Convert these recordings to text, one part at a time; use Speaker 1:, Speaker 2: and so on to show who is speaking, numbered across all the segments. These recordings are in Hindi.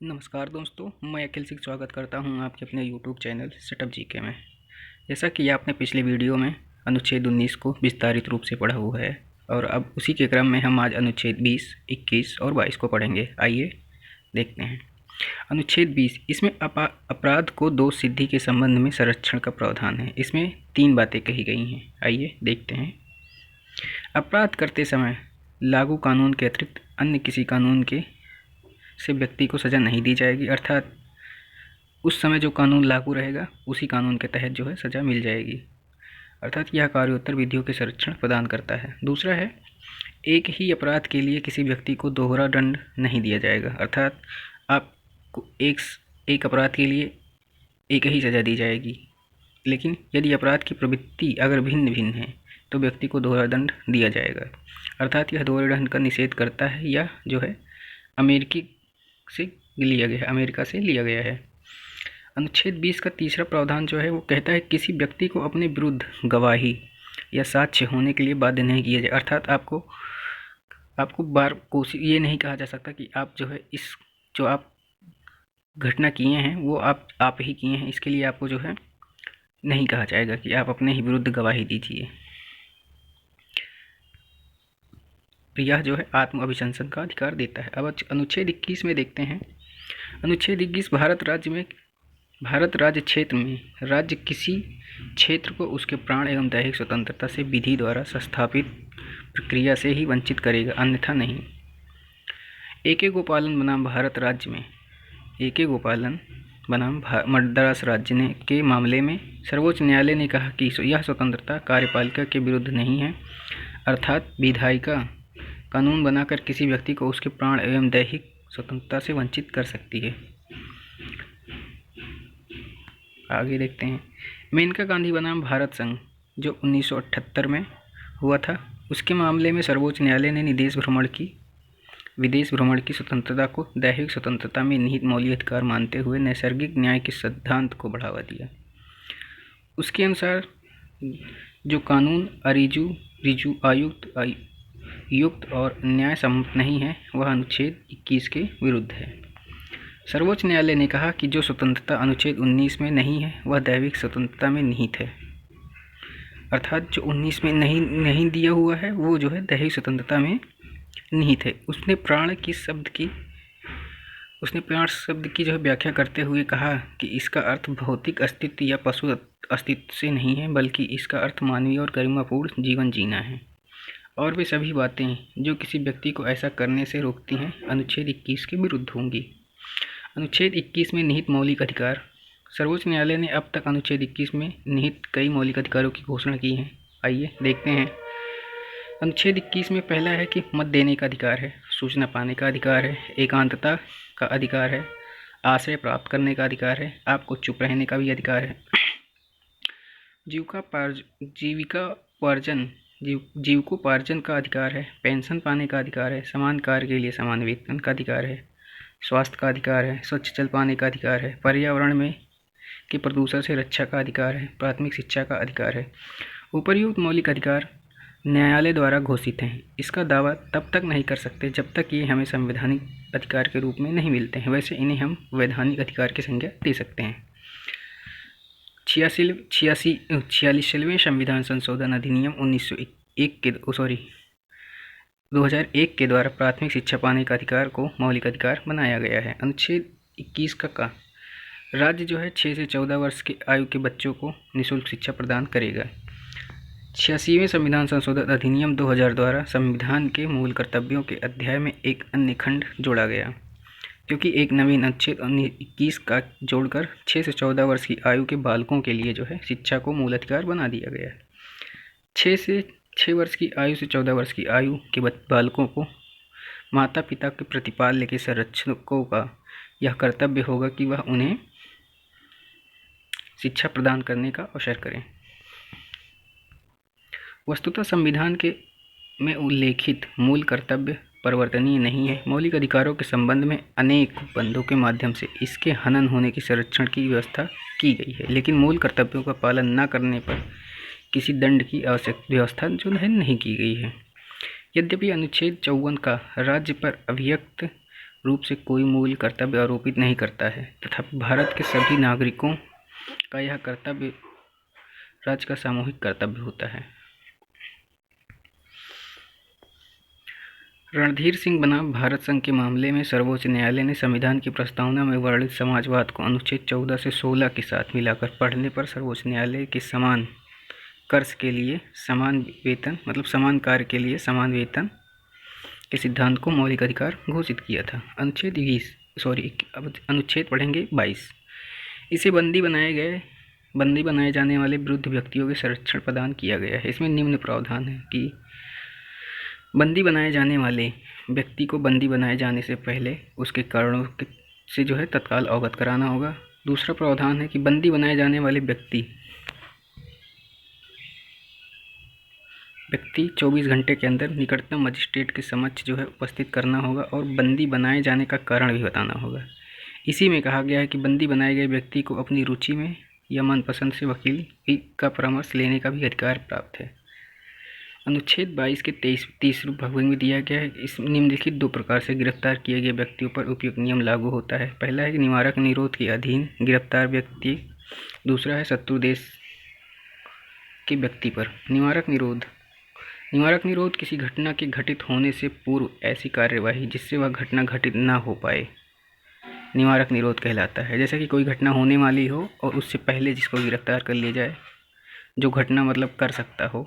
Speaker 1: नमस्कार दोस्तों, मैं अखिल सिंह स्वागत करता हूं आपके अपने YouTube चैनल सेटअप जीके में। जैसा कि आपने पिछले वीडियो में अनुच्छेद 19 को विस्तारित रूप से पढ़ा हुआ है और अब उसी के क्रम में हम आज अनुच्छेद 20, 21 और 22 को पढ़ेंगे। आइए देखते हैं। अनुच्छेद 20, इसमें अपराध को दोष सिद्धि के संबंध में संरक्षण का प्रावधान है। इसमें 3 बातें कही गई हैं। आइए देखते हैं। अपराध करते समय लागू कानून के अतिरिक्त अन्य किसी कानून के से व्यक्ति को सज़ा नहीं दी जाएगी, अर्थात उस समय जो कानून लागू रहेगा उसी कानून के तहत जो है सज़ा मिल जाएगी, अर्थात यह कार्योत्तर विधियों के संरक्षण प्रदान करता है। दूसरा है, एक ही अपराध के लिए किसी व्यक्ति को दोहरा दंड नहीं दिया जाएगा, अर्थात आपको एक अपराध के लिए एक ही सज़ा दी जाएगी, लेकिन यदि अपराध की प्रवृत्ति अगर भिन्न भिन्न है तो व्यक्ति को दोहरा दंड दिया जाएगा, अर्थात यह दोहरे दंड का निषेध करता है। यह जो है अमेरिका से लिया गया है। अनुच्छेद 20 का तीसरा प्रावधान जो है वो कहता है किसी व्यक्ति को अपने विरुद्ध गवाही या साक्ष्य होने के लिए बाध्य नहीं किया जाए, अर्थात आपको बार कोशिश ये नहीं कहा जा सकता कि आप जो है इस जो आप घटना किए हैं वो आप ही किए हैं, इसके लिए आपको जो है नहीं कहा जाएगा कि आप अपने ही विरुद्ध गवाही दीजिए। यह जो है आत्म अभिशंसन का अधिकार देता है। अब अनुच्छेद 21 में देखते हैं। अनुच्छेद 21 भारत राज्य क्षेत्र में राज्य किसी क्षेत्र को उसके प्राण एवं दैहिक स्वतंत्रता से विधि द्वारा संस्थापित प्रक्रिया से ही वंचित करेगा, अन्यथा नहीं। एके गोपालन बनाम भारत राज्य में एके गोपालन बनाम मद्रास राज्य ने के मामले में सर्वोच्च न्यायालय ने कहा कि यह स्वतंत्रता कार्यपालिका के विरुद्ध नहीं है, अर्थात विधायिका कानून बनाकर किसी व्यक्ति को उसके प्राण एवं दैहिक स्वतंत्रता से वंचित कर सकती है। आगे देखते हैं। मेनका गांधी बनाम भारत संघ जो 1978 में हुआ था, उसके मामले में सर्वोच्च न्यायालय ने विदेश भ्रमण की स्वतंत्रता को दैहिक स्वतंत्रता में निहित मौलिक अधिकार मानते हुए नैसर्गिक न्याय के सिद्धांत को बढ़ावा दिया। उसके अनुसार जो कानून रिजु युक्त और न्याय सम्मत नहीं है वह अनुच्छेद 21 के विरुद्ध है। सर्वोच्च न्यायालय ने कहा कि जो स्वतंत्रता अनुच्छेद 19 में नहीं है वह दैविक स्वतंत्रता में निहित है, अर्थात जो 19 में नहीं दिया हुआ है वो जो है दैविक स्वतंत्रता में निहित है। उसने प्राण शब्द की जो है व्याख्या करते हुए कहा कि इसका अर्थ भौतिक अस्तित्व या पशु अस्तित्व से नहीं है, बल्कि इसका अर्थ मानवीय और गरिमापूर्ण जीवन जीना है, और वे सभी बातें जो किसी व्यक्ति को ऐसा करने से रोकती हैं अनुच्छेद 21 के विरुद्ध होंगी। अनुच्छेद 21 में निहित मौलिक अधिकार। सर्वोच्च न्यायालय ने अब तक अनुच्छेद 21 में निहित कई मौलिक अधिकारों की घोषणा की है। आइए देखते हैं। अनुच्छेद 21 में पहला है कि मत देने का अधिकार है, सूचना पाने का अधिकार है, एकांतता का अधिकार है, आश्रय प्राप्त करने का अधिकार है, आपको चुप रहने का भी अधिकार है, जीविकोपार्जन का अधिकार है, पेंशन पाने का अधिकार है, समान कार्य के लिए समान वेतन का अधिकार है, स्वास्थ्य का अधिकार है, स्वच्छ जल पाने का अधिकार है, पर्यावरण में के प्रदूषण से रक्षा का अधिकार है, प्राथमिक शिक्षा का अधिकार है। उपर्युक्त मौलिक अधिकार न्यायालय द्वारा घोषित हैं। इसका दावा तब तक नहीं कर सकते जब तक ये हमें संवैधानिक अधिकार के रूप में नहीं मिलते हैं, वैसे इन्हें हम वैधानिक अधिकार की संज्ञा दे सकते हैं। 46वें संविधान संशोधन अधिनियम 2001 के द्वारा प्राथमिक शिक्षा पाने का अधिकार को मौलिक अधिकार बनाया गया है। अनुच्छेद 21 का राज्य जो है 6 से 14 वर्ष की आयु के बच्चों को निःशुल्क शिक्षा प्रदान करेगा। 86वें संविधान संशोधन अधिनियम 2000 द्वारा संविधान के मूल कर्तव्यों के अध्याय में एक अन्य खंड जोड़ा गया, क्योंकि एक नवीन अनुच्छेद 21 का जोड़कर 6 से 14 वर्ष की आयु के बालकों के लिए जो है शिक्षा को मूल अधिकार बना दिया गया है। 6 वर्ष की आयु से 14 वर्ष की आयु के बालकों को माता पिता के प्रतिपाल्य के संरक्षकों का यह कर्तव्य होगा कि वह उन्हें शिक्षा प्रदान करने का अवसर करें। वस्तुतः संविधान में उल्लेखित मूल कर्तव्य परिवर्तनीय नहीं है। मौलिक अधिकारों के संबंध में अनेक बंधों के माध्यम से इसके हनन होने की संरक्षण की व्यवस्था की गई है, लेकिन मूल कर्तव्यों का पालन न करने पर किसी दंड की आवश्यक व्यवस्था जो है नहीं की गई है। यद्यपि अनुच्छेद 54 का राज्य पर अभियुक्त रूप से कोई मूल कर्तव्य आरोपित नहीं करता है, तथा भारत के सभी नागरिकों का यह कर्तव्य राज्य का सामूहिक कर्तव्य होता है। रणधीर सिंह बनाम भारत संघ के मामले में सर्वोच्च न्यायालय ने संविधान की प्रस्तावना में वर्णित समाजवाद को अनुच्छेद 14 से 16 के साथ मिलाकर पढ़ने पर सर्वोच्च न्यायालय के समान कर्ज के लिए समान वेतन, मतलब समान कार्य के लिए समान वेतन के सिद्धांत को मौलिक अधिकार घोषित किया था। अब अनुच्छेद पढ़ेंगे 22। इसे बंदी बनाए जाने वाले वृद्ध व्यक्तियों के संरक्षण प्रदान किया गया है। इसमें निम्न प्रावधान है कि बंदी बनाए जाने वाले व्यक्ति को बंदी बनाए जाने से पहले उसके कारणों से तत्काल अवगत कराना होगा। दूसरा प्रावधान है कि बंदी बनाए जाने वाले व्यक्ति 24 घंटे के अंदर निकटतम मजिस्ट्रेट के समक्ष उपस्थित करना होगा और बंदी बनाए जाने का कारण भी बताना होगा। इसी में कहा गया है कि बंदी बनाए गए व्यक्ति को अपनी रुचि में या मनपसंद से वकील का परामर्श लेने का भी अधिकार प्राप्त है। अनुच्छेद 22 के 30 भाग में दिया गया है। इस निम्नलिखित 2 प्रकार से गिरफ्तार किए गए व्यक्तियों पर उपयुक्त नियम लागू होता है। पहला है कि निवारक निरोध के अधीन गिरफ्तार व्यक्ति, दूसरा है शत्रु देश के व्यक्ति पर निवारक निरोध किसी घटना के घटित होने से पूर्व ऐसी कार्यवाही जिससे वह घटना घटित ना हो पाए निवारक निरोध कहलाता है। जैसे कि कोई घटना होने वाली हो और उससे पहले जिसको गिरफ्तार कर लिया जाए, जो घटना मतलब कर सकता हो,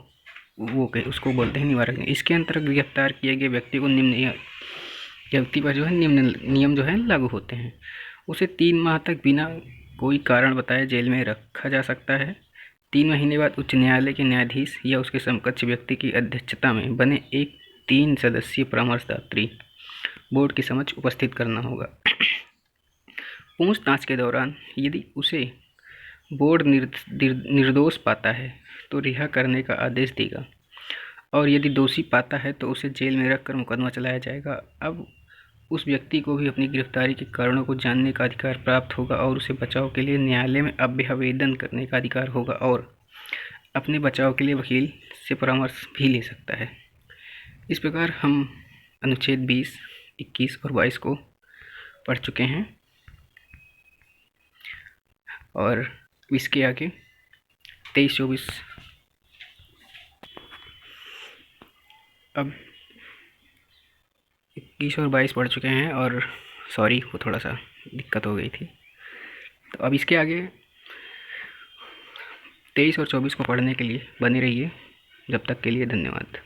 Speaker 1: उसको बोलते हैं निवारक निरोध। इसके अंतर्गत गिरफ्तार किए गए व्यक्ति को निम्न व्यक्ति पर निम्न नियम लागू होते हैं। उसे 3 माह तक बिना कोई कारण बताए जेल में रखा जा सकता है। 3 महीने बाद उच्च न्यायालय के न्यायाधीश या उसके समकक्ष व्यक्ति की अध्यक्षता में बने एक 3 सदस्यीय परामर्शदात्री बोर्ड के समक्ष उपस्थित करना होगा। पूछताछ के दौरान यदि उसे बोर्ड निर्दोष पाता है तो रिहा करने का आदेश देगा और यदि दोषी पाता है तो उसे जेल में रखकर मुकदमा चलाया जाएगा। अब उस व्यक्ति को भी अपनी गिरफ्तारी के कारणों को जानने का अधिकार प्राप्त होगा और उसे बचाव के लिए न्यायालय में अभ्यावेदन करने का अधिकार होगा और अपने बचाव के लिए वकील से परामर्श भी ले सकता है। इस प्रकार हम अनुच्छेद 20, 21 और 22 को पढ़ चुके हैं और इसके आगे 23, 24 अब 21 और 22 पढ़ चुके हैं और सॉरी वो थोड़ा सा दिक्कत हो गई थी। तो अब इसके आगे 23 और 24 को पढ़ने के लिए बने रहिए। जब तक के लिए धन्यवाद।